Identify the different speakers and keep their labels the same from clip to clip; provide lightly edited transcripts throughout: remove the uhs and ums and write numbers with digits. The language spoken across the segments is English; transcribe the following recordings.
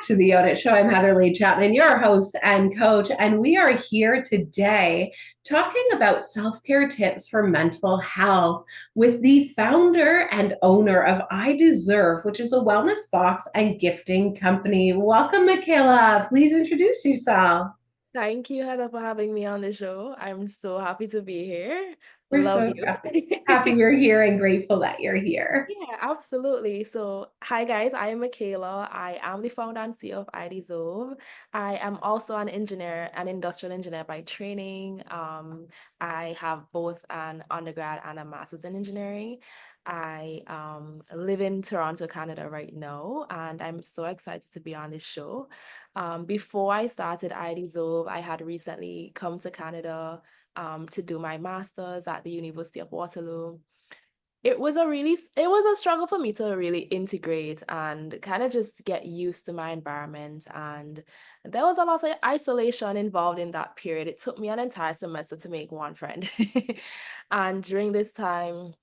Speaker 1: to the Audit Show. I'm Heather Lee Chapman, your host and coach, and we are here today talking about self-care tips for mental health with the founder and owner of I Deserve, which is a wellness box and gifting company. Welcome, Mikhailla. Please introduce yourself.
Speaker 2: Thank you, Heather, for having me on the show. I'm so happy to be here.
Speaker 1: We're
Speaker 2: Love
Speaker 1: so
Speaker 2: you.
Speaker 1: happy you're here and grateful that you're here.
Speaker 2: Yeah, absolutely. So, hi guys, I am Mikhailla. I am the founder and CEO of ID Zove. I am also an engineer, an industrial engineer by training. I have both an undergrad and a master's in engineering. I live in Toronto, Canada right now, and I'm so excited to be on this show. Before I started ID Zove, I had recently come to Canada to do my master's at the University of Waterloo. It was a struggle for me to really integrate and kind of just get used to my environment. And there was a lot of isolation involved in that period. It took me an entire semester to make one friend. And during this time,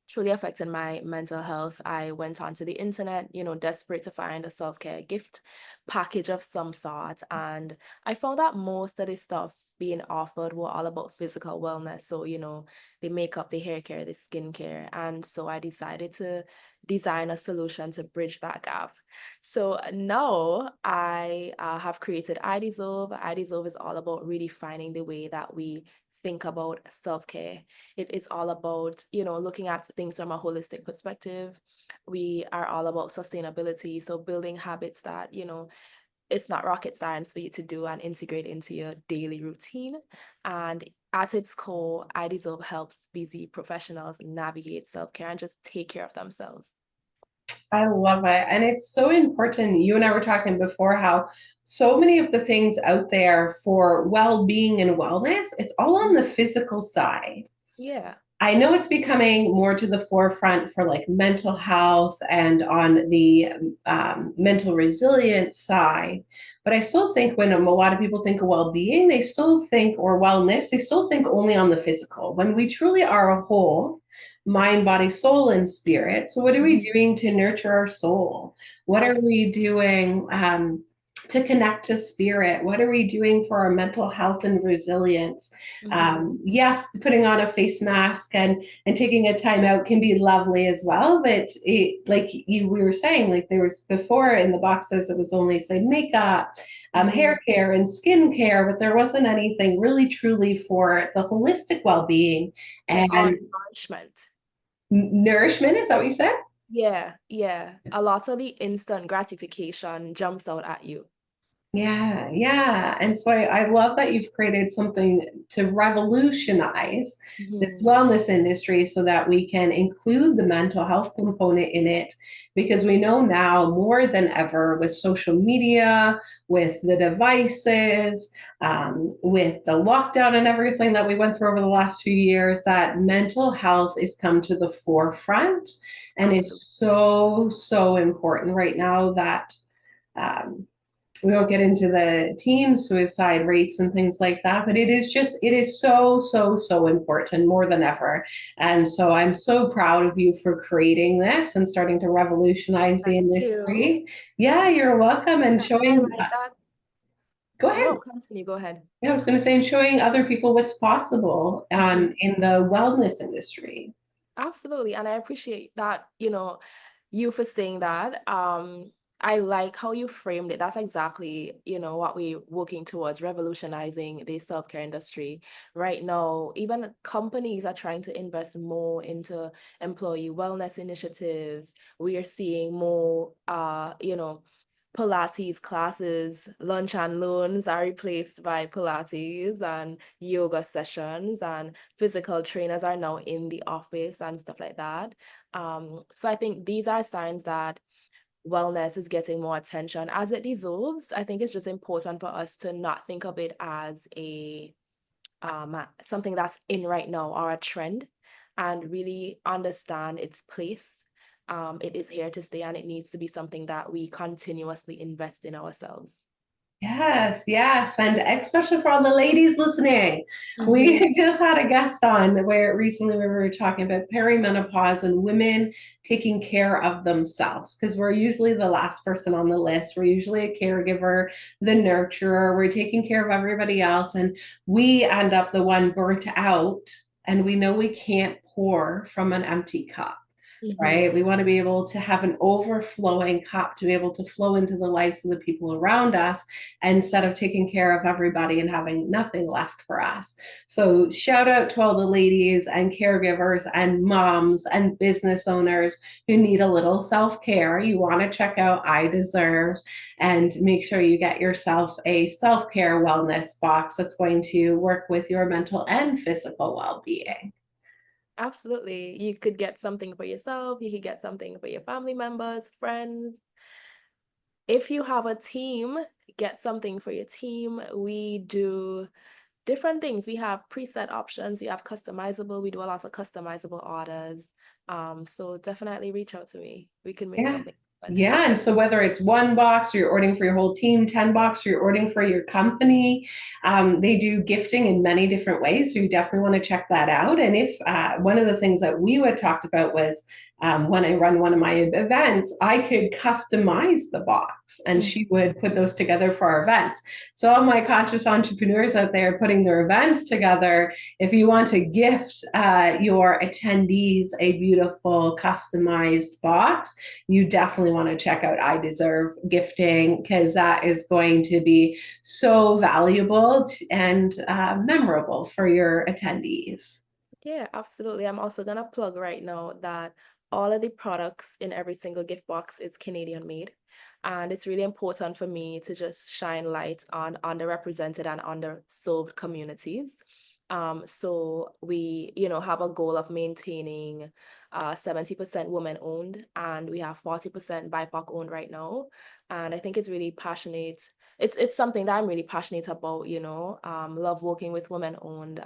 Speaker 2: truly affected my mental health. I went onto the internet, desperate to find a self-care gift package of some sort. And I found that most of the stuff being offered were all about physical wellness. So, the makeup, the hair care, the skincare. And so I decided to design a solution to bridge that gap. So now I have created IDZove. IDZove is all about redefining the way that we think about self-care. It is all about, looking at things from a holistic perspective. We are all about sustainability. So building habits that, it's not rocket science for you to do and integrate into your daily routine. And at its core, IDZOB helps busy professionals navigate self-care and just take care of themselves.
Speaker 1: I love it. And it's so important. You and I were talking before how so many of the things out there for well-being and wellness, it's all on the physical side.
Speaker 2: Yeah.
Speaker 1: I know it's becoming more to the forefront for like mental health and on the mental resilience side. But I still think when a lot of people think of well being, they still think, or wellness, they still think only on the physical. When we truly are a whole mind, body, soul, and spirit. So, what are we
Speaker 2: Mhm.
Speaker 1: doing to nurture our soul? What are
Speaker 2: Absolutely.
Speaker 1: we doing? To connect to spirit? What are we doing for our mental health and resilience? Yes, putting on a face mask and taking a time out can be lovely as well. But like we were saying, like there was before in the boxes, it was only say makeup,
Speaker 2: Mhm.
Speaker 1: hair care, and skin care, but there wasn't anything really truly for the holistic well being
Speaker 2: Like our
Speaker 1: and
Speaker 2: nourishment.
Speaker 1: nourishment. Is that what you said?
Speaker 2: Yeah, yeah. A lot of the instant gratification jumps out at you.
Speaker 1: Yeah, yeah. And so I love that you've created something to revolutionize this
Speaker 2: Mhm.
Speaker 1: wellness industry so that we can include the mental health component in it. Because we know now more than ever with social media, with the devices, with the lockdown and everything that we went through over the last few years, that mental health is come to the forefront. And
Speaker 2: Absolutely.
Speaker 1: it's so, so important right now that. Um, we won't get into the teen suicide rates and things like that, but it is so, so, so important more than ever. And so I'm so proud of you for creating this and starting to revolutionize the
Speaker 2: Thank you.
Speaker 1: industry. Yeah, you're welcome. And
Speaker 2: Yeah, I
Speaker 1: showing,
Speaker 2: like that.
Speaker 1: go ahead.
Speaker 2: No, continue. Go ahead.
Speaker 1: Yeah, I was going to say, and showing other people what's possible
Speaker 2: Mhm.
Speaker 1: in the wellness industry.
Speaker 2: Absolutely. And I appreciate that, you for saying that. I like how you framed it. That's exactly, what we're working towards, revolutionizing the self-care industry. Right now, even companies are trying to invest more into employee wellness initiatives. We are seeing more, Pilates classes, lunch and learns are replaced by Pilates and yoga sessions, and physical trainers are now in the office and stuff like that. So I think these are signs that wellness is getting more attention as it deserves. I think it's just important for us to not think of it as a something that's in right now or a trend, and really understand its place. It is here to stay, and it needs to be something that we continuously invest in ourselves.
Speaker 1: Yes, yes. And especially for all the ladies listening,
Speaker 2: Mhm.
Speaker 1: we just had a guest on where recently we were talking about perimenopause and women taking care of themselves because we're usually the last person on the list. We're usually a caregiver, the nurturer, we're taking care of everybody else. And we end up the one burnt out, and we know we can't pour from an empty cup,
Speaker 2: Mhm.
Speaker 1: right? We want to be able to have an overflowing cup to be able to flow into the lives of the people around us instead of taking care of everybody and having nothing left for us. So, shout out to all the ladies and caregivers and moms and business owners who need a little self care. You want to check out I Deserve and make sure you get yourself a self care wellness box that's going to work with your mental and physical well being.
Speaker 2: Absolutely. You could get something for yourself, you could get something for your family members, friends. If you have a team, get something for your team. We do different things. We have preset options, we have customizable, we do a lot of customizable orders. So definitely reach out to me. We can make
Speaker 1: Yeah.
Speaker 2: something fun.
Speaker 1: Yeah. And so whether it's one box or you're ordering for your whole team, 10 box, or you're ordering for your company, they do gifting in many different ways. So you definitely want to check that out. And if one of the things that we would talked about was when I run one of my events, I could customize the box and
Speaker 2: Mhm.
Speaker 1: she would put those together for our events. So all my conscious entrepreneurs out there putting their events together, if you want to gift your attendees a beautiful customized box, you definitely want to check out I Deserve Gifting because that is going to be so valuable and memorable for your attendees.
Speaker 2: Yeah, absolutely. I'm also gonna plug right now that all of the products in every single gift box is Canadian made. And it's really important for me to just shine light on underrepresented and underserved communities. So we, have a goal of maintaining 70% women owned, and we have 40% BIPOC owned right now. And I think it's really passionate. It's something that I'm really passionate about, love working with women owned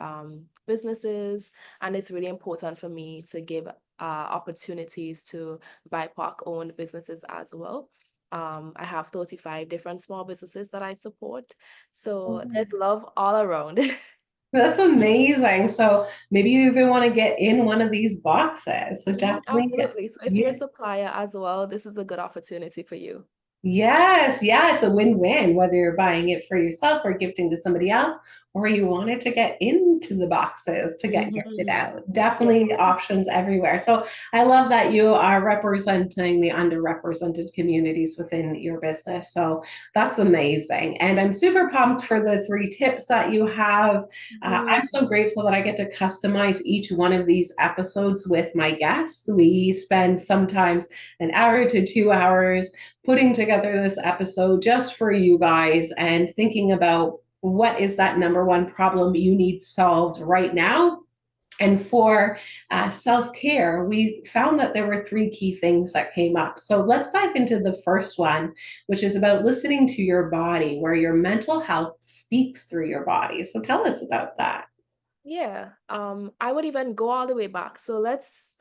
Speaker 2: businesses, and it's really important for me to give opportunities to BIPOC owned businesses as well. I have 35 different small businesses that I support. So there's love all around.
Speaker 1: That's amazing. So maybe you even want to get in one of these boxes. So
Speaker 2: Mhm,
Speaker 1: definitely,
Speaker 2: absolutely. So if you're a
Speaker 1: yeah.
Speaker 2: supplier as well, this is a good opportunity for you.
Speaker 1: Yes, yeah, it's a win-win, whether you're buying it for yourself or gifting to somebody else, or you wanted to get into the boxes to get gifted
Speaker 2: Mhm.
Speaker 1: out.
Speaker 2: Yeah.
Speaker 1: Definitely options everywhere. So I love that you are representing the underrepresented communities within your business. So that's amazing. And I'm super pumped for the three tips that you have. I'm
Speaker 2: Mhm.
Speaker 1: so grateful that I get to customize each one of these episodes with my guests. We spend sometimes an hour to 2 hours putting together this episode just for you guys and thinking about what is that number one problem you need solved right now. And for self care, we found that there were three key things that came up. So let's dive into the first one, which is about listening to your body, where your mental health speaks through your body. So tell us about that.
Speaker 2: Yeah, I would even go all the way back. So let's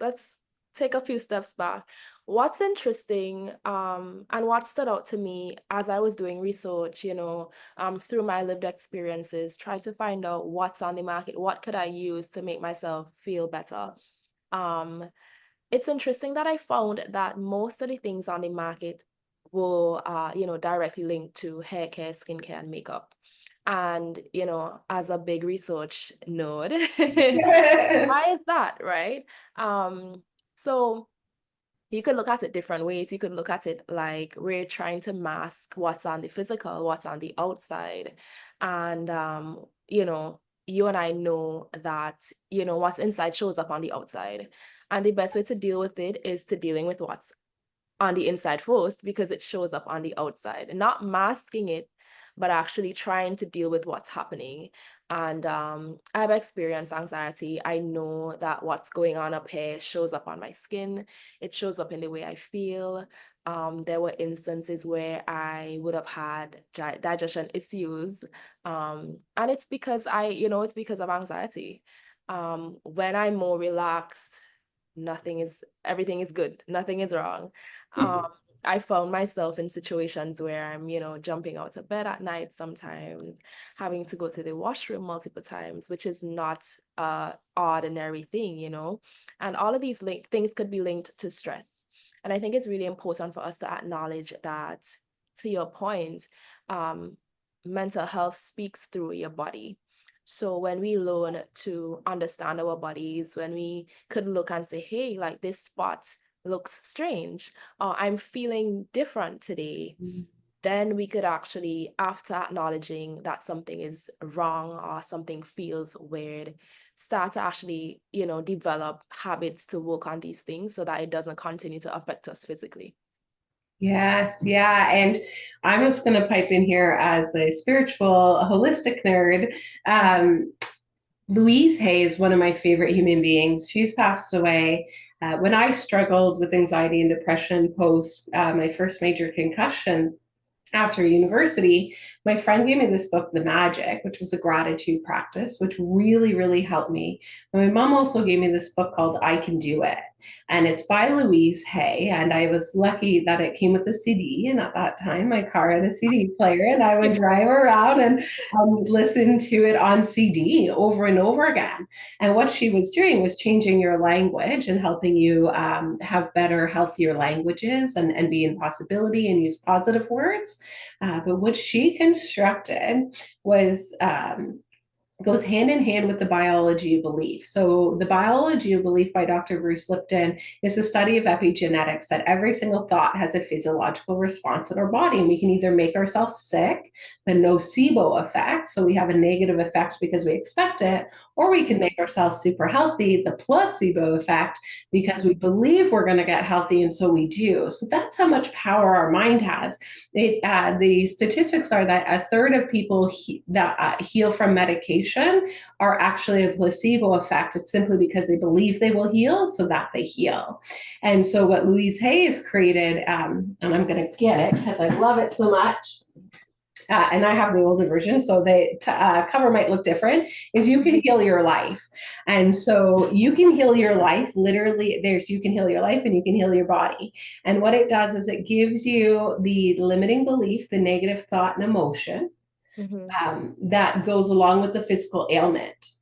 Speaker 2: take a few steps back. What's interesting, and what stood out to me as I was doing research, through my lived experiences, try to find out what's on the market, what could I use to make myself feel better. Um, it's interesting that I found that most of the things on the market were, directly linked to hair care, skincare, and makeup. And, as a big research nerd, why is that, right? Um, so you could look at it different ways. You could look at it like we're trying to mask what's on the physical, what's on the outside. And, you and I know that, what's inside shows up on the outside. And the best way to deal with it is to dealing with what's on the inside first because it shows up on the outside, and not masking it, but actually trying to deal with what's happening. And I've experienced anxiety. I know that what's going on up here shows up on my skin. It shows up in the way I feel. There were instances where I would have had digestion issues. And it's because it's because of anxiety. When I'm more relaxed, everything is good, nothing is wrong. um I found myself in situations where I'm, jumping out of bed at night sometimes, having to go to the washroom multiple times, which is not a ordinary thing. And all of these things could be linked to stress. And I think it's really important for us to acknowledge that, to your point, um, mental health speaks through your body. So when we learn to understand our bodies, when we could look and say, hey, like this spot looks strange, or I'm feeling different today, then we could actually, after acknowledging that something is wrong or something feels weird, start to actually, develop habits to work on these things so that it doesn't continue to affect us physically.
Speaker 1: Yes, yeah. And I'm just going to pipe in here as a spiritual, holistic nerd. Louise Hay is one of my favorite human beings. She's passed away. When I struggled with anxiety and depression post my first major concussion, after university, my friend gave me this book, The Magic, which was a gratitude practice, which really, really helped me. And my mom also gave me this book called I Can Do It. And it's by Louise Hay. And I was lucky that it came with a CD. And at that time, my car had a CD player, and I would drive around and listen to it on CD over and over again. And what she was doing was changing your language and helping you have better, healthier languages and be in possibility and use positive words. But what she constructed was goes hand in hand with the biology of belief. So, the biology of belief by Dr. Bruce Lipton is the study of epigenetics, that every single thought has a physiological response in our body. And we can either make ourselves sick, the nocebo effect, so we have a negative effect because we expect it, or we can make ourselves super healthy, the placebo effect, because we believe we're going to get healthy, and so we do. So, that's how much power our mind has. The statistics are that a third of people that heal from medication are actually a placebo effect. It's simply because they believe they will heal, so that they heal. And so what Louise Hay has created, and I'm going to get it because I love it so much. And I have the older version, so the cover might look different, is you can heal your life. And so you can heal your life, literally, you can heal your life and you can heal your body. And what it does is it gives you the limiting belief, the negative thought and emotion,
Speaker 2: Mm-hmm.
Speaker 1: that goes along with the physical ailment.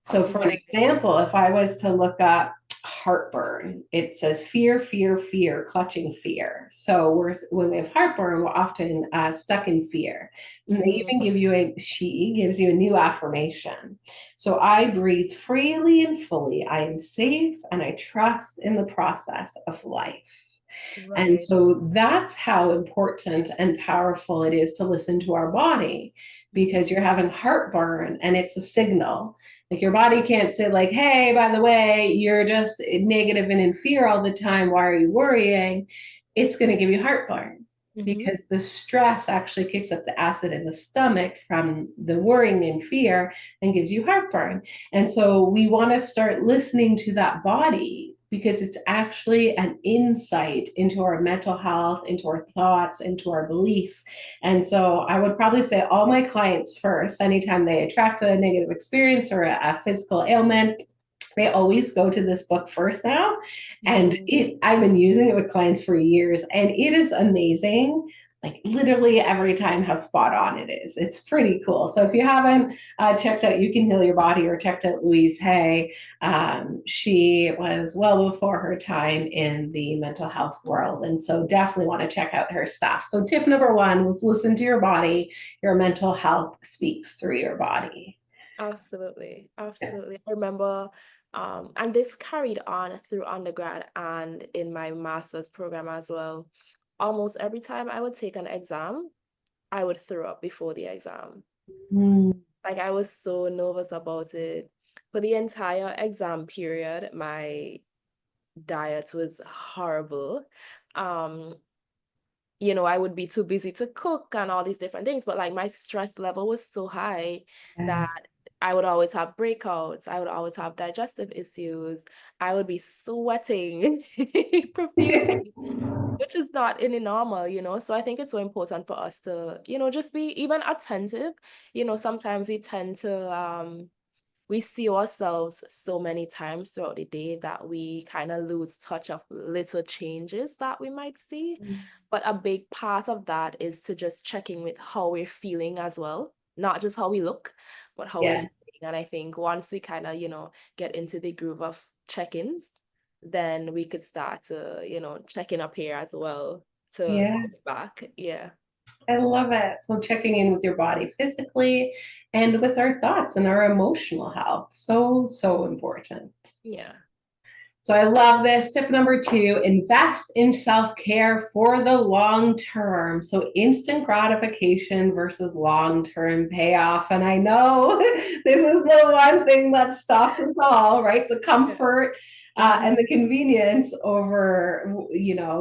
Speaker 1: So, for an example, if I was to look up heartburn, it says fear, fear, fear, clutching fear. So, when we have heartburn, we're often stuck in fear. And they even give you she gives you a new affirmation. So, I breathe freely and fully. I am safe and I trust in the process of life. And
Speaker 2: Right.
Speaker 1: so that's how important and powerful it is to listen to our body, because you're having heartburn and it's a signal. Like, your body can't say, like, hey, by the way, you're just negative and in fear all the time. Why are you worrying? It's going to give you heartburn,
Speaker 2: Mm-hmm.
Speaker 1: because the stress actually kicks up the acid in the stomach from the worrying and fear and gives you heartburn. And so we want to start listening to that body, because it's actually an insight into our mental health, into our thoughts, into our beliefs. And so I would probably say all my clients first, anytime they attract a negative experience or a physical ailment, they always go to this book first now. And I've been using it with clients for years, and it is amazing. Like, literally every time how spot on it is. It's pretty cool. So if you haven't checked out You Can Heal Your Body or checked out Louise Hay, she was well before her time in the mental health world. And so definitely want to check out her stuff. So tip number one was listen to your body. Your mental health speaks through your body.
Speaker 2: Absolutely. Absolutely. I remember, and this carried on through undergrad and in my master's program as well. Almost every time I would take an exam, I would throw up before the exam.
Speaker 1: Mm.
Speaker 2: Like, I was so nervous about it. For the entire exam period, my diet was horrible. Um, I would be too busy to cook and all these different things, but like my stress level was so high
Speaker 1: Yeah.
Speaker 2: that I would always have breakouts. I would always have digestive issues. I would be sweating profusely, which is not any normal. So I think it's so important for us to, just be even attentive. Sometimes we tend to we see ourselves so many times throughout the day that we kind of lose touch of little changes that we might see. But a big part of that is to just check in with how we're feeling as well, not just how we look, but how we're
Speaker 1: Yeah.
Speaker 2: feeling. And I think once we kind of, get into the groove of check-ins, then we could start to, check in up here as well to
Speaker 1: Yeah.
Speaker 2: follow it back. Yeah.
Speaker 1: I love it. So checking in with your body physically and with our thoughts and our emotional health. So, so important.
Speaker 2: Yeah.
Speaker 1: So I love this. Tip number 2, invest in self-care for the long term. So instant gratification versus long-term payoff. And I know this is the one thing that stops us all, right? The
Speaker 2: Yeah.
Speaker 1: comfort and the
Speaker 2: Mhm.
Speaker 1: convenience over,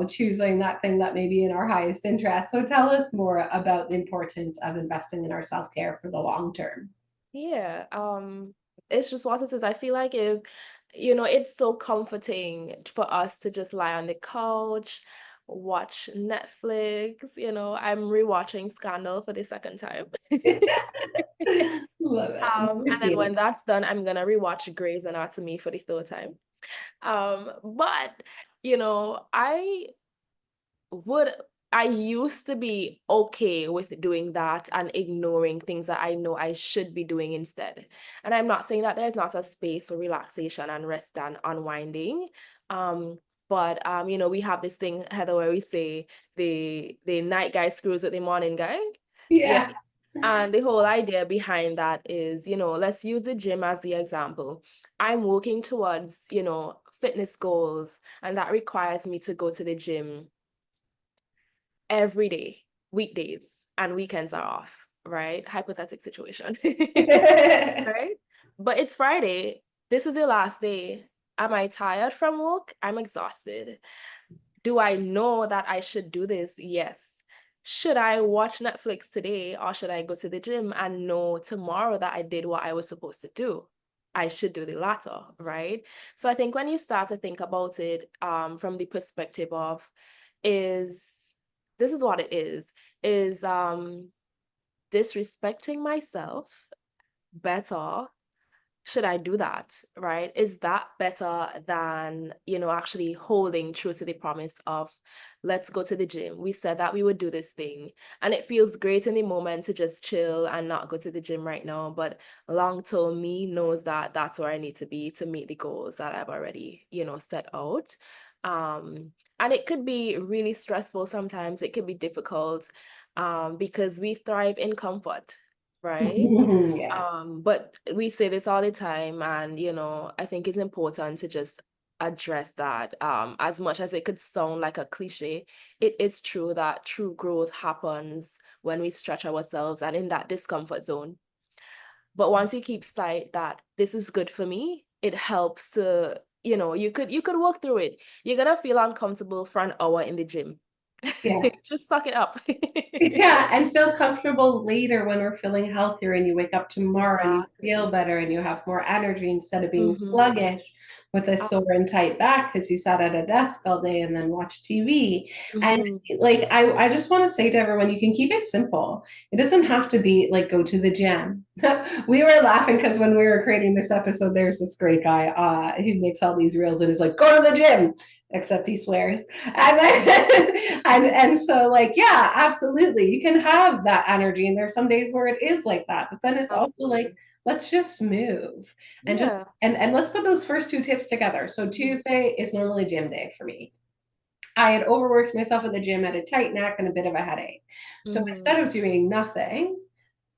Speaker 1: choosing that thing that may be in our highest interest. So tell us more about the importance of investing in our self-care for the long term.
Speaker 2: Yeah, it's just what it is. I feel like if, it's so comforting for us to just lie on the couch, watch Netflix. I'm rewatching Scandal for the second time.
Speaker 1: Love it. Never
Speaker 2: And then
Speaker 1: seen
Speaker 2: when that's done, I'm gonna rewatch Grey's Anatomy for the third time. But I would I used to be okay with doing that and ignoring things that I know I should be doing instead. And I'm not saying that there's not a space for relaxation and rest and unwinding. Um, but we have this thing, Heather, where we say the night guy screws with the morning guy.
Speaker 1: it.
Speaker 2: Yeah.
Speaker 1: Yeah.
Speaker 2: And the whole idea behind that is, let's use the gym as the example. I'm working towards, fitness goals, and that requires me to go to the gym every day, weekdays, and weekends are off, right? Hypothetical situation. Right? But it's Friday. This is the last day. Am I tired from work? I'm exhausted. Do I know that I should do this? Yes. Should I watch Netflix today, or should I go to the gym and know tomorrow that I did what I was supposed to do? I should do the latter, right? So I think when you start to think about it from the perspective of, is this is what it is disrespecting myself better? Should I do that, right? Is that better than, actually holding true to the promise of, let's go to the gym? We said that we would do this thing, and it feels great in the moment to just chill and not go to the gym right now. But long term, me knows that that's where I need to be to meet the goals that I've already, set out. And it could be really stressful sometimes. It could be difficult, because we thrive in comfort, right?
Speaker 1: Yeah.
Speaker 2: But we say this all the time, and I think it's important to just address that. As much as it could sound like a cliche, it is true that true growth happens when we stretch ourselves and in that discomfort zone. But once you keep sight that this is good for me, it helps to, you could work through it. You're gonna feel uncomfortable for an hour in the gym.
Speaker 1: Yeah.
Speaker 2: Just suck it up.
Speaker 1: Yeah, and feel comfortable later when we're feeling healthier and you wake up tomorrow and you feel
Speaker 2: Exactly.
Speaker 1: better and you have more energy instead of being
Speaker 2: Mm-hmm.
Speaker 1: sluggish with a sore and tight back because you sat at a desk all day and then watched TV. And
Speaker 2: Mm-hmm.
Speaker 1: like I just want to say to everyone, you can keep it simple. It doesn't have to be like go to the gym. We were laughing because when we were creating this episode, there's this great guy who makes all these reels and is like, go to the gym, except he swears. And then, and so like, yeah, absolutely. You can have that energy. And there's some days where it is like that. But then it's also like,
Speaker 2: Absolutely.
Speaker 1: let's just move and just
Speaker 2: Yeah.
Speaker 1: and let's put those first 2 tips together. So
Speaker 2: Mhm.
Speaker 1: Tuesday is normally gym day for me. I had overworked myself at the gym, had a tight neck and a bit of a headache. So
Speaker 2: Mhm.
Speaker 1: instead of doing nothing,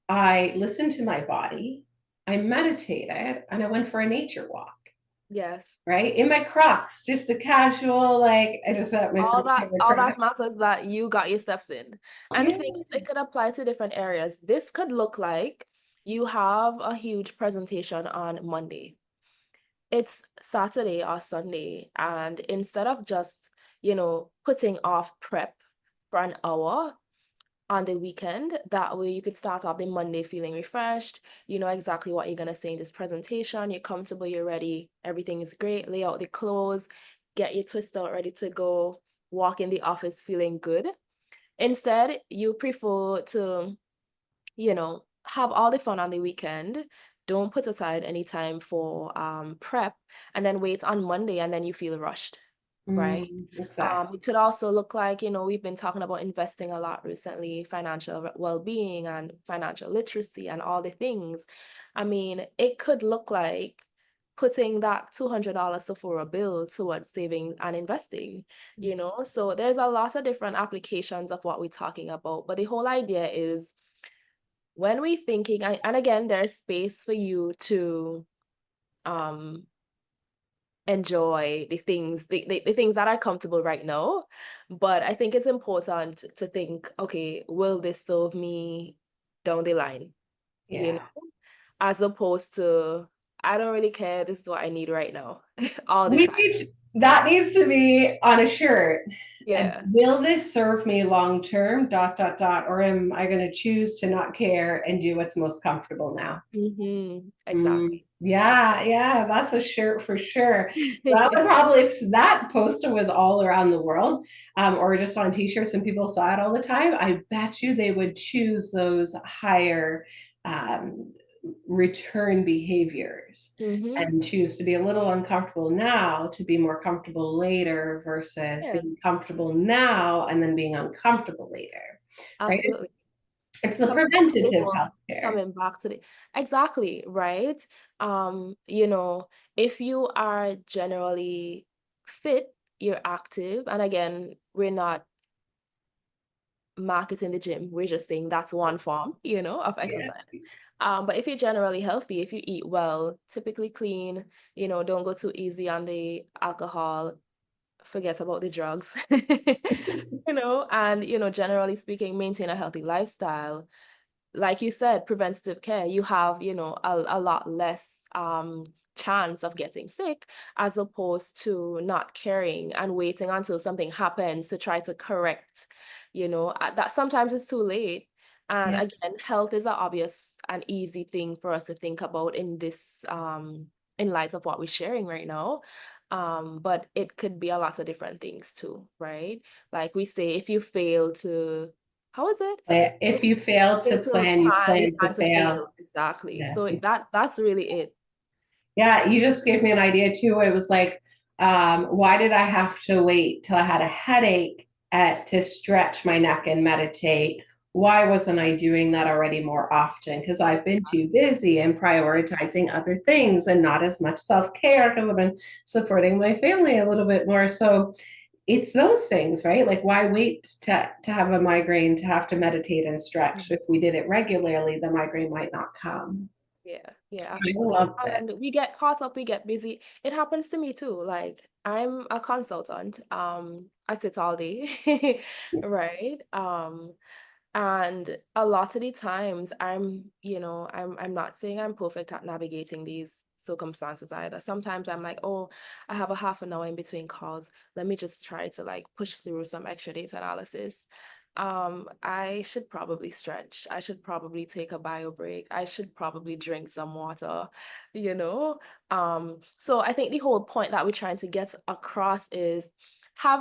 Speaker 1: I listened to my body, I meditated, and I went for a nature walk,
Speaker 2: Yes.
Speaker 1: right? In my Crocs, just a casual, like, I just had my
Speaker 2: All
Speaker 1: first
Speaker 2: that
Speaker 1: pair of
Speaker 2: all
Speaker 1: Crocs.
Speaker 2: that matters that you got your steps in. And the
Speaker 1: Yeah.
Speaker 2: thing is, it could apply to different areas. This could look like you have a huge presentation on Monday. It's Saturday or Sunday, and instead of just, putting off prep for an hour on the weekend, that way you could start off the Monday feeling refreshed. You know exactly what you're going to say in this presentation. You're comfortable, you're ready, everything is great. Lay out the clothes, get your twist out, ready to go, walk in the office feeling good. Instead, you prefer to, have all the fun on the weekend, don't put aside any time for prep and then wait on Monday and then you feel rushed, right?
Speaker 1: Exactly.
Speaker 2: It could also look like, we've been talking about investing a lot recently, financial well-being and financial literacy and all the things. I mean, it could look like putting that $200 Sephora bill towards saving and investing, So there's a lot of different applications of what we're talking about. But the whole idea is when we're thinking, and again, there's space for you to um enjoy the things that are comfortable right now, but I think it's important to think, okay, will this serve me down the line, you
Speaker 1: Yeah.
Speaker 2: know as opposed to, I don't really care, this is what I need right now, all the
Speaker 1: We
Speaker 2: time.
Speaker 1: need that needs to be on a shirt. And
Speaker 2: Yeah.
Speaker 1: will this serve me long term? Dot dot dot. Or am I going to choose to not care and do what's most comfortable now?
Speaker 2: Exactly.
Speaker 1: Yeah, yeah, that's a shirt for sure. That would probably, if that poster was all around the world, or just on t-shirts and people saw it all the time, I bet you they would choose those higher um, return behaviors
Speaker 2: hmm
Speaker 1: and choose to be a little uncomfortable now to be more comfortable later versus
Speaker 2: Yeah,
Speaker 1: being comfortable now and then being uncomfortable later, right?
Speaker 2: absolutely.
Speaker 1: It's the
Speaker 2: Coming back to the
Speaker 1: preventative
Speaker 2: whole,
Speaker 1: healthcare.
Speaker 2: coming back to the exactly, right? If you are generally fit, you're active, and again, we're not marketing the gym. We're just saying that's one form, of
Speaker 1: Yeah.
Speaker 2: exercise. But if you're generally healthy, if you eat well, typically clean, don't go too easy on the alcohol, forget about the drugs, and, generally speaking, maintain a healthy lifestyle. Like you said, preventative care, you have, a lot less chance of getting sick as opposed to not caring and waiting until something happens to try to correct, that sometimes it's too late. And
Speaker 1: Yeah.
Speaker 2: again, health is an obvious and easy thing for us to think about in this in light of what we're sharing right now. But it could be a lot of different things too, right? Like we say, if you fail to, how is it?
Speaker 1: If you fail to
Speaker 2: Fail to
Speaker 1: plan, you
Speaker 2: plan, you
Speaker 1: plan to
Speaker 2: plan to
Speaker 1: fail.
Speaker 2: fail. Exactly.
Speaker 1: Yeah.
Speaker 2: So that's really it.
Speaker 1: Yeah, you just gave me an idea too. It was like, why did I have to wait till I had a headache to stretch my neck and meditate? Why wasn't I doing that already more often? Because I've been too busy and prioritizing other things and not as much self care because I've been supporting my family a little bit more. So it's those things, right? Like, why wait to have a migraine to have to meditate and stretch?
Speaker 2: Mhm.
Speaker 1: If we did it regularly, the migraine might not come.
Speaker 2: Yeah,
Speaker 1: I
Speaker 2: absolutely.
Speaker 1: love that.
Speaker 2: And we get caught up, we get busy. It happens to me too. Like I'm a consultant. I sit all day, right? And a lot of the times I'm not saying I'm perfect at navigating these circumstances either. Sometimes I'm like, oh, I have a half an hour in between calls. Let me just try to like push through some extra data analysis. I should probably stretch. I should probably take a bio break. I should probably drink some water, you know? So I think the whole point that we're trying to get across is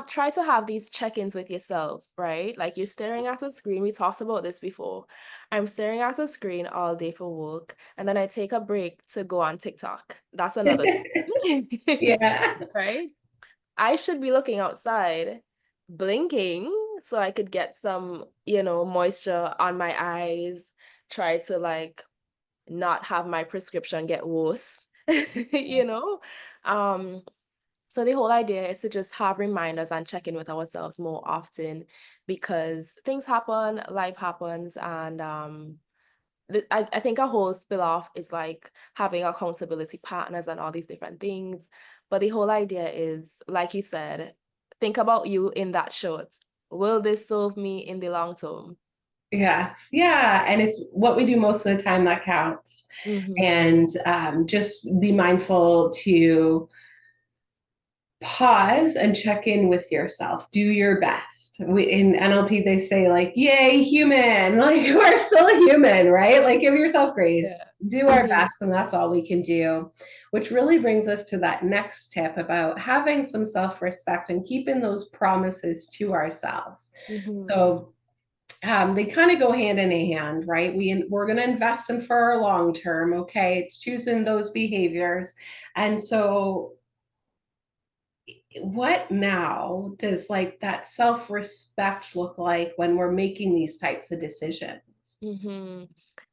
Speaker 2: try to have these check-ins with yourself, right? Like you're staring at a screen. We talked about this before. I'm staring at a screen all day for work, and then I take a break to go on TikTok. That's another thing.
Speaker 1: Yeah.
Speaker 2: Right? I should be looking outside, blinking so I could get some, moisture on my eyes, try to like not have my prescription get worse, you know? Um, so the whole idea is to just have reminders and check in with ourselves more often because things happen, life happens, and I think a whole spill off is like having accountability partners and all these different things. But the whole idea is, like you said, think about you in that short. Will this serve me in the long term?
Speaker 1: Yes. Yeah. And it's what we do most of the time that counts.
Speaker 2: Mm-hmm.
Speaker 1: And just be mindful to pause and check in with yourself. Do your best. In NLP, they say, like, yay, human. Like, we're still human, right? Like, give yourself grace.
Speaker 2: Yeah.
Speaker 1: Do our
Speaker 2: Mm-hmm.
Speaker 1: best, and that's all we can do. Which really brings us to that next tip about having some self respect and keeping those promises to ourselves.
Speaker 2: Mm-hmm.
Speaker 1: So, they kind of go hand in hand, right? We're going to invest in for our long term. Okay, it's choosing those behaviors, and so what now does like that self respect look like when we're making these types of decisions?
Speaker 2: Mm-hmm.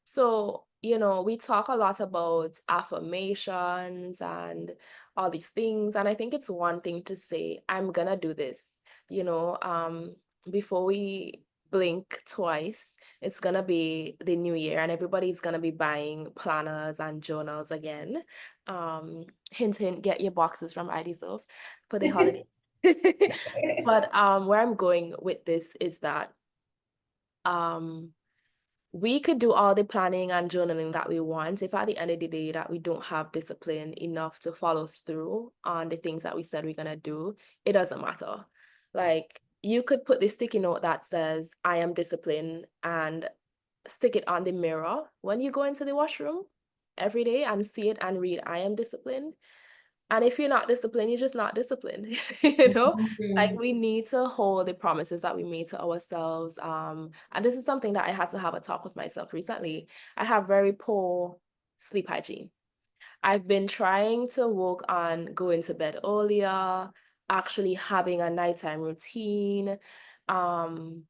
Speaker 2: So, we talk a lot about affirmations and all these things. And I think it's one thing to say, I'm gonna do this, you know, um, before we blink twice, it's gonna be the new year and everybody's gonna be buying planners and journals again. Hint, hint, get your boxes from IDZOF for the holiday. But where I'm going with this is that um we could do all the planning and journaling that we want if at the end of the day that we don't have discipline enough to follow through on the things that we said we're going to do, it doesn't matter. Like you could put the sticky note that says I am disciplined and stick it on the mirror when you go into the washroom every day and see it and read I am disciplined. And if you're not disciplined, you're just not disciplined, you know? Like
Speaker 1: Mhm.
Speaker 2: we need to hold the promises that we made to ourselves. And this is something that I had to have a talk with myself recently. I have very poor sleep hygiene. I've been trying to work on going to bed earlier, actually having a nighttime routine, um,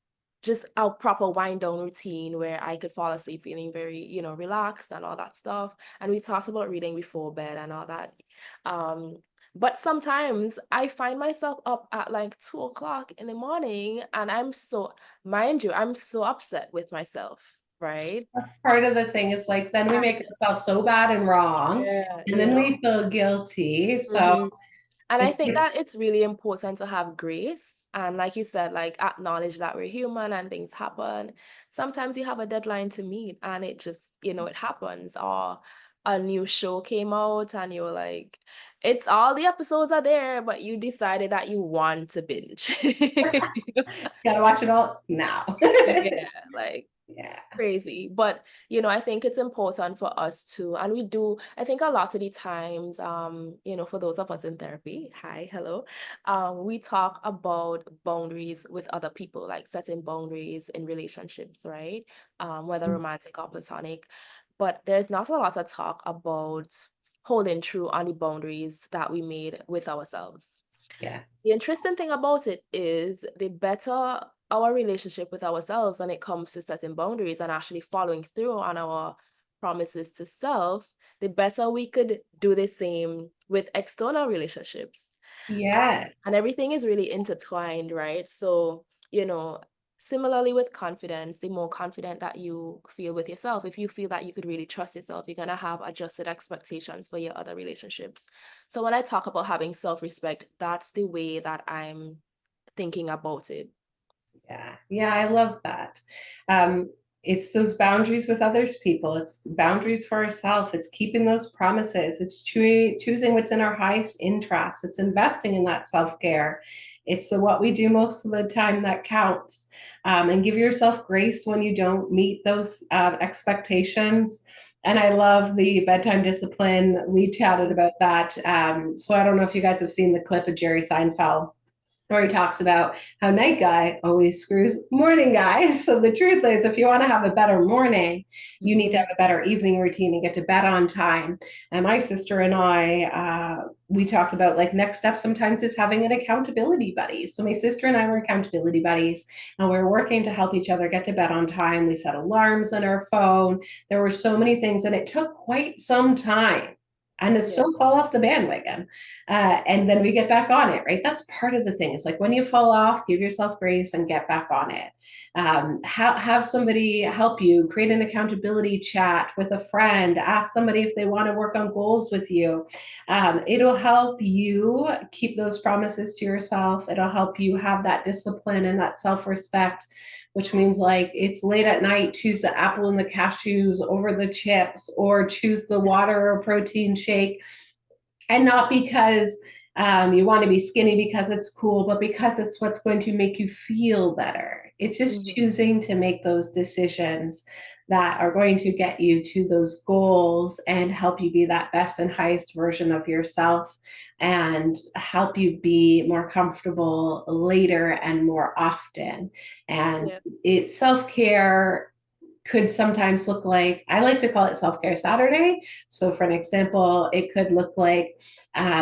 Speaker 2: just a proper wind down routine where I could fall asleep feeling very, relaxed and all that stuff. And we talked about reading before bed and all that. Um, but sometimes I find myself up at like 2 o'clock in the morning and mind you, I'm so upset with myself, right?
Speaker 1: That's part of the thing. It's like then we make ourselves so bad and wrong,
Speaker 2: Yeah,
Speaker 1: and then we feel guilty. So
Speaker 2: Mhm. And I
Speaker 1: it's
Speaker 2: think that it's really important to have grace. And like you said, like acknowledge that we're human and things happen. Sometimes you have a deadline to meet and it just, it happens. Or a new show came out and you were like, it's all the episodes are there, but you decided that you want to binge.
Speaker 1: gotta watch it all now.
Speaker 2: Yeah, like
Speaker 1: Yeah.
Speaker 2: crazy. But, I think it's important for us to, and we do, I think a lot of the times, for those of us in therapy, hi, hello, we talk about boundaries with other people, like setting boundaries in relationships, right? Whether romantic or platonic. But there's not a lot of talk about holding true on the boundaries that we made with ourselves.
Speaker 1: Yeah.
Speaker 2: The interesting thing about it is the better our relationship with ourselves when it comes to setting boundaries and actually following through on our promises to self, the better we could do the same with external relationships.
Speaker 1: Yeah.
Speaker 2: And everything is really intertwined, right? So, you know, similarly with confidence, the more confident that you feel with yourself, if you feel that you could really trust yourself, you're going to have adjusted expectations for your other relationships. So when I talk about having self-respect, that's the way that I'm thinking about it.
Speaker 1: Yeah, yeah, I love that. Um, it's those boundaries with others people. It's boundaries for ourselves. It's keeping those promises. It's choosing what's in our highest interest. It's investing in that self care. It's what we do most of the time that counts. And give yourself grace when you don't meet those expectations. And I love the bedtime discipline. We chatted about that. So I don't know if you guys have seen the clip of Jerry Seinfeld where he talks about how night guy always screws morning guy. So the truth is, if you want to have a better morning, you need to
Speaker 2: Mhm.
Speaker 1: have a better evening routine and get to bed on time. And my sister and I, we talked about like next step sometimes is having an accountability buddy. So my sister and I were accountability buddies, and we were working to help each other get to bed on time. We set alarms on our phone. There were so many things, and it took quite some time. And to
Speaker 2: Yeah.
Speaker 1: still fall off the bandwagon, and then we get back on it, right? That's part of the thing. It's like when you fall off, give yourself grace and get back on it. Have somebody help you, create an accountability chat with a friend, ask somebody if they want to work on goals with you. It'll help you keep those promises to yourself. It'll help you have that discipline and that self respect, which means like it's late at night, choose the apple and the cashews over the chips, or choose the water or protein shake, and not because you want to be skinny because it's cool, but because it's what's going to make you feel better. It's just
Speaker 2: Mhm.
Speaker 1: choosing to make those decisions that are going to get you to those goals and help you be that best and highest version of yourself and help you be more comfortable later and more often. And
Speaker 2: Yeah.
Speaker 1: it's self-care could sometimes look like, I like to call it self care Saturday. So, for an example, it could look like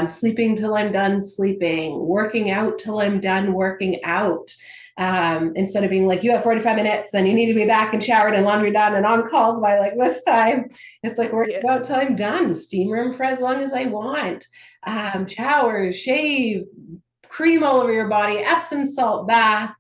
Speaker 1: sleeping till I'm done sleeping, working out till I'm done working out. Instead of being like, you have 45 minutes and you need to be back and showered and laundry done and on calls by like this time. It's like working
Speaker 2: Yeah.
Speaker 1: out till I'm done, steam room for as long as I want, shower, shave, cream all over your body, Epsom salt bath,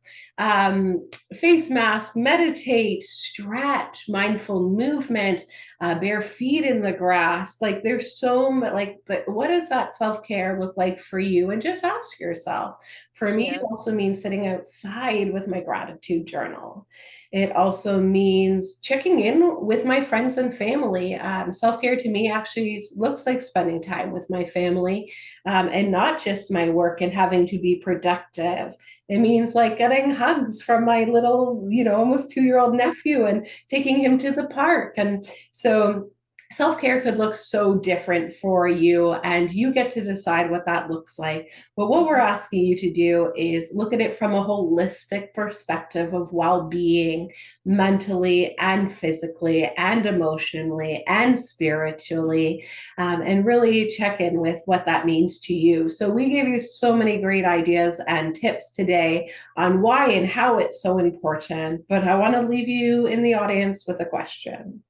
Speaker 1: face mask, meditate, stretch, mindful movement, bare feet in the grass. Like there's so much, like what does that self-care look like for you? And just ask yourself. For me, it
Speaker 2: Yeah.
Speaker 1: also means sitting outside with my gratitude journal. It also means checking in with my friends and family. Self-care to me actually looks like spending time with my family, and not just my work and having to be productive. It means like getting hugs from my little, almost 2 year old nephew and taking him to the park. And so self care could look so different for you, and you get to decide what that looks like. But what we're
Speaker 2: Mhm.
Speaker 1: asking you to do is look at it from a holistic perspective of well being, mentally and physically and emotionally and spiritually, and really check in with what that means to you. So, we gave you so many great ideas and tips today on why and how it's so important. But I want to leave you in the audience with a question.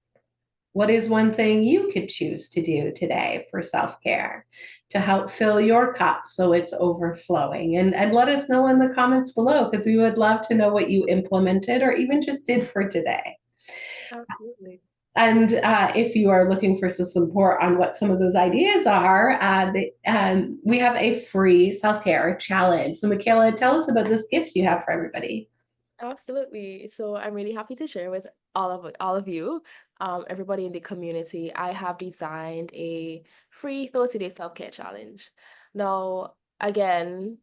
Speaker 1: What is one thing you could choose to do today for self care to help fill your cup so it's overflowing? And let us know in the comments below, because we would love to know what you implemented or even just did for today.
Speaker 2: Absolutely.
Speaker 1: And if you are looking for some support on what some of those ideas are, we have a free self care challenge. So, Mikhailla, tell us about this gift you have for everybody.
Speaker 2: Absolutely. So I'm really happy to share with all of you, everybody in the community. I have designed a free 30-day self-care challenge. Now, again,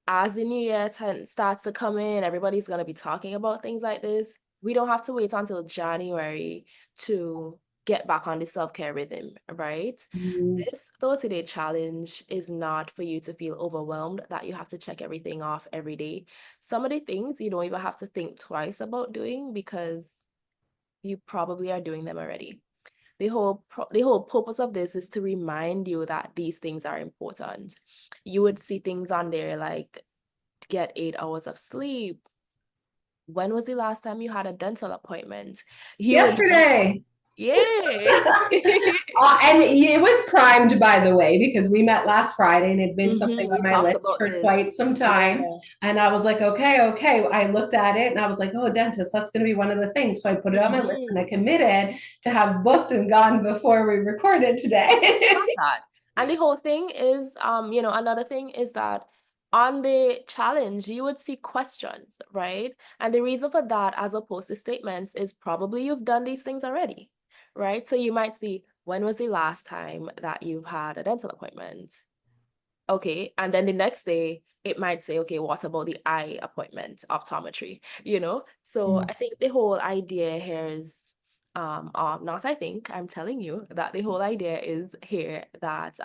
Speaker 2: as the new year starts to come in, everybody's going to be talking about things like this. We don't have to wait until January to get back on the self-care rhythm, right?
Speaker 1: Mm.
Speaker 2: This 30-day challenge is not for you to feel overwhelmed that you have to check everything off every day. Some of the things you don't even have to think twice about doing because you probably are doing them already. The whole purpose of this is to remind you that these things are important. You would see things on there like get 8 hours of sleep. When was the last time you had a dental appointment? You would,
Speaker 1: Yesterday.
Speaker 2: yay.
Speaker 1: And it was primed, by the way, because we met last Friday and it had been something
Speaker 2: We
Speaker 1: on my
Speaker 2: talked
Speaker 1: list
Speaker 2: about
Speaker 1: for
Speaker 2: this.
Speaker 1: quite some time.
Speaker 2: Yeah.
Speaker 1: And I was like, okay, okay. I looked at it and I was like, oh, dentist, that's going to be one of the things. So I put it on my list and I
Speaker 2: Mhm.
Speaker 1: committed to have booked and gone before we recorded
Speaker 2: Love
Speaker 1: today.
Speaker 2: that. And the whole thing is, another thing is that on the challenge, you would see questions, right? And the reason for that, as opposed to statements, is probably you've done these things already, right? So you might see, when was the last time that you've had a dental appointment? Okay. And then the next day, it might say, okay, what about the eye appointment, optometry, So I think the whole idea here is, not I think, I'm telling you that the whole idea is here that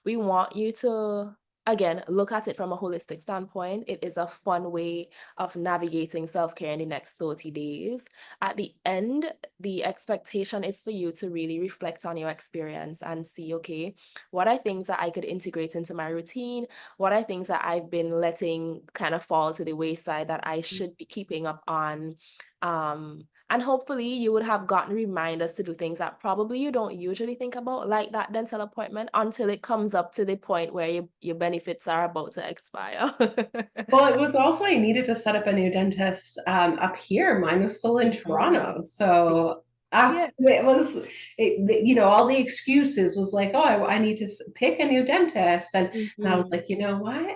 Speaker 2: we want you to, again, look at it from a holistic standpoint. It is a fun way of navigating self-care in the next 30 days. At the end, the expectation is for you to really reflect on your experience and see, okay, what are things that I could integrate into my routine? What are things that I've been letting kind of fall to the wayside that I should be keeping up on? And hopefully you would have gotten reminders to do things that probably you don't usually think about, like that dental appointment, until it comes up to the point where your benefits are about to expire.
Speaker 1: Well, it was also, I needed to set up a new dentist up here. Mine was still in
Speaker 2: Mm.
Speaker 1: Toronto. So
Speaker 2: Yeah.
Speaker 1: it was, all the excuses was like, oh, I need to pick a new dentist. And I was
Speaker 2: Mhm.
Speaker 1: like, you know what?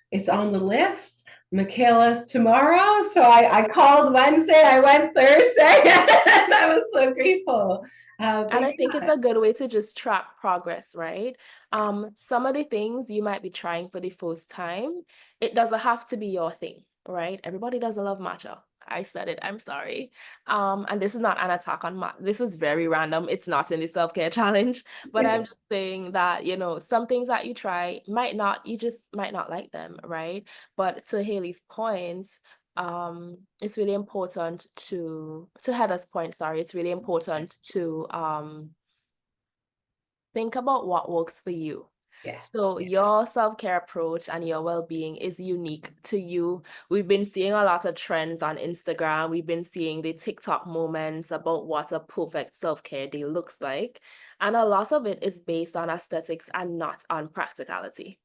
Speaker 1: It's on the list. Michaela's tomorrow. So I called Wednesday, I went Thursday, and I was so grateful.
Speaker 2: And
Speaker 1: But
Speaker 2: I think it's
Speaker 1: yeah.
Speaker 2: a good way to just track progress, right? Some of the things you might be trying for the first time, it doesn't have to be your thing, right? Everybody doesn't love matcha. I said it, I'm sorry. And this is not an attack on this was very random. It's not in the self-care challenge, but I'm just saying that, some things that you try you just might not like them, right? But to Haley's point, it's really important to Heather's point, sorry, it's really important to think about what works for you.
Speaker 1: Yeah.
Speaker 2: So your self-care approach and your well-being is unique to you. We've been seeing a lot of trends on Instagram. We've been seeing the TikTok moments about what a perfect self-care day looks like. And a lot of it is based on aesthetics and not on practicality,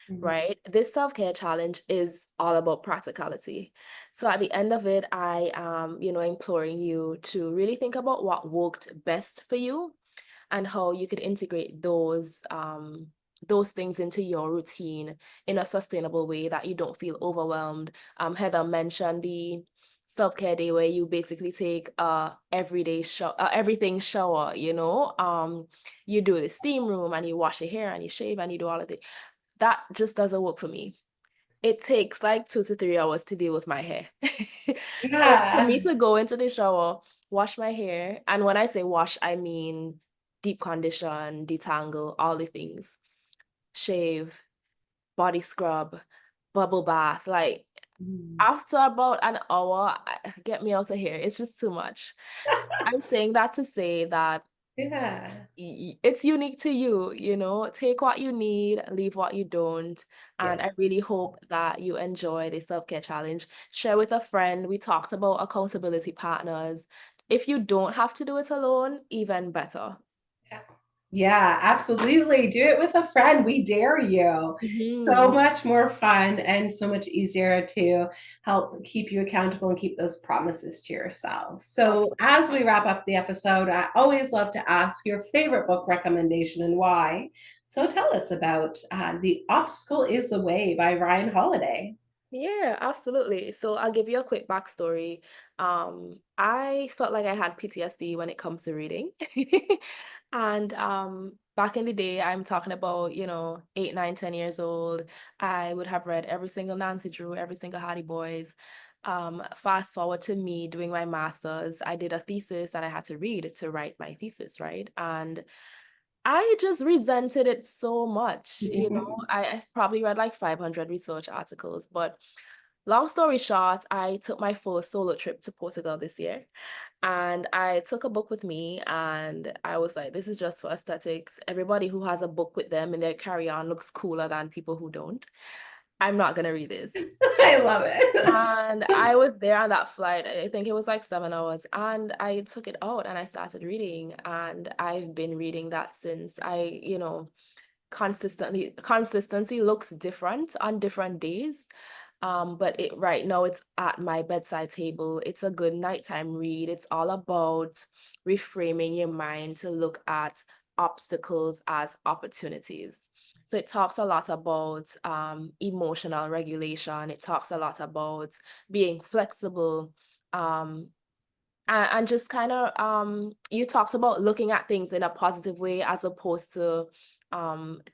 Speaker 1: Mhm.
Speaker 2: right? This self-care challenge is all about practicality. So at the end of it, I am, imploring you to really think about what worked best for you and how you could integrate those things into your routine in a sustainable way that you don't feel overwhelmed. Heather mentioned the self-care day where you basically take everyday shower, everything shower, you do the steam room and you wash your hair and you shave and you do all of it. That just doesn't work for me. It takes like 2 to 3 hours to deal with my hair. So for
Speaker 1: Yeah.
Speaker 2: me to go into the shower, wash my hair, and when I say wash, I mean deep condition, detangle, all the things, shave, body scrub, bubble bath. Like
Speaker 1: Mm.
Speaker 2: after about an hour, get me out of here. It's just too much. So I'm saying that to say that
Speaker 1: Yeah.
Speaker 2: it's unique to you, take what you need, leave what you don't.
Speaker 1: Yeah.
Speaker 2: And I really hope that you enjoy the self-care challenge. Share with a friend. We talked about accountability partners. If you don't have to do it alone, even better.
Speaker 1: Yeah. Yeah, absolutely. Do it with a friend. We dare you. So
Speaker 2: Mhm.
Speaker 1: much more fun and so much easier to help keep you accountable and keep those promises to yourself. So, as we wrap up the episode, I always love to ask your favorite book recommendation and why. So, tell us about The Obstacle is the Way by Ryan Holiday.
Speaker 2: Yeah, absolutely. So I'll give you a quick backstory. I felt like I had PTSD when it comes to reading. And back in the day, I'm talking about, 8, 9, 10 years old. I would have read every single Nancy Drew, every single Hardy Boys. Fast forward to me doing my master's. I did a thesis and I had to read to write my thesis, right? And I just resented it so much. I probably read like 500 research articles, but long story short, I took my first solo trip to Portugal this year and I took a book with me and I was like, this is just for aesthetics. Everybody who has a book with them in their carry-on looks cooler than people who don't. I'm not gonna read this.
Speaker 1: I love it.
Speaker 2: And I was there on that flight. I think it was like 7 hours. And I took it out and I started reading. And I've been reading that since consistency looks different on different days. But right now it's at my bedside table. It's a good nighttime read. It's all about reframing your mind to look at obstacles as opportunities. So it talks a lot about emotional regulation. It talks a lot about being flexible. Um, and just kind of you talked about looking at things in a positive way as opposed to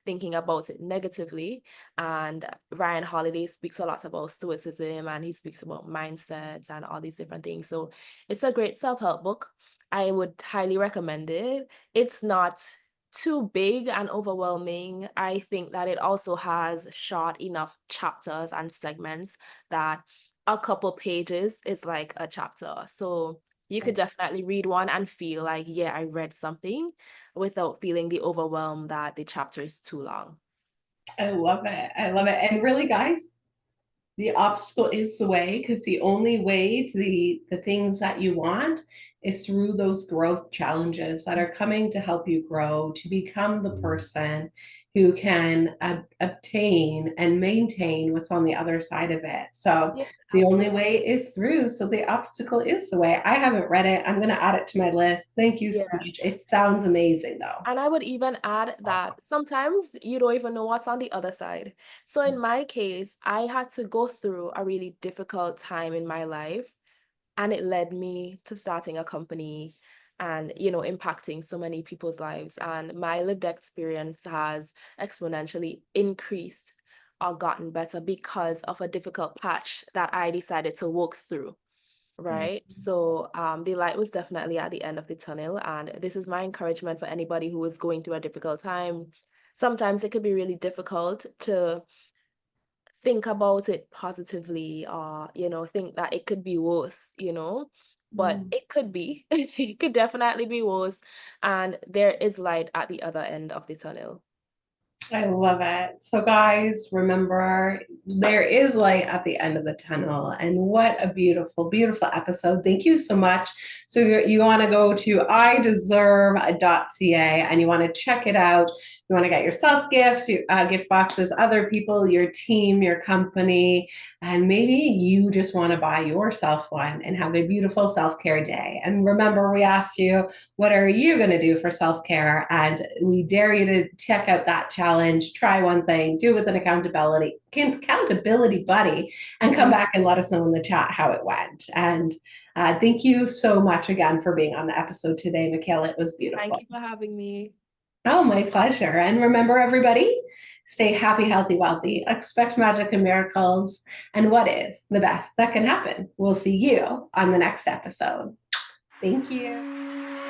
Speaker 2: thinking about it negatively. And Ryan Holiday speaks a lot about stoicism and he speaks about mindset and all these different things. So it's a great self-help book. I would highly recommend it. It's not too big and overwhelming. I think that it also has short enough chapters and segments that a couple pages is like a chapter. So you could definitely read one and feel like, yeah, I read something without feeling the overwhelm that the chapter is too long.
Speaker 1: I love it. I love it. And really, guys, the obstacle is the way because the only way to the things that you want is through those growth challenges that are coming to help you grow to become the person who can obtain and maintain what's on the other side of it. So
Speaker 2: Yeah,
Speaker 1: the only
Speaker 2: absolutely.
Speaker 1: way is through. So the obstacle is the way. I haven't read it. I'm going to add it to my list. Thank you so
Speaker 2: Yeah.
Speaker 1: much. It sounds amazing though.
Speaker 2: And I would even add that sometimes you don't even know what's on the other side. So in my case, I had to go through a really difficult time in my life, and it led me to starting a company and, impacting so many people's lives. And my lived experience has exponentially increased or gotten better because of a difficult patch that I decided to walk through. Right. So the light was definitely at the end of the tunnel. And this is my encouragement for anybody who is going through a difficult time. Sometimes it could be really difficult to think about it positively or, think that it could be worse, but
Speaker 1: Mm.
Speaker 2: it could be. It could definitely be worse. And there is light at the other end of the tunnel.
Speaker 1: I love it. So, guys, remember there is light at the end of the tunnel. And what a beautiful, beautiful episode. Thank you so much. So, you want to go to ideserve.ca and you want to check it out. You want to get yourself gifts, gift boxes, other people, your team, your company, and maybe you just want to buy yourself one and have a beautiful self care day. And remember, we asked you, what are you going to do for self care? And we dare you to check out that challenge, try one thing, do it with an accountability buddy, and come back and let us know in the chat how it went. And thank you so much again for being on the episode today, Mikhailla. It was
Speaker 2: Thank
Speaker 1: beautiful.
Speaker 2: you for having me.
Speaker 1: Oh, my pleasure. And remember, everybody, stay happy, healthy, wealthy, expect magic and miracles. And what is the best that can happen? We'll see you on the next episode. Thank you.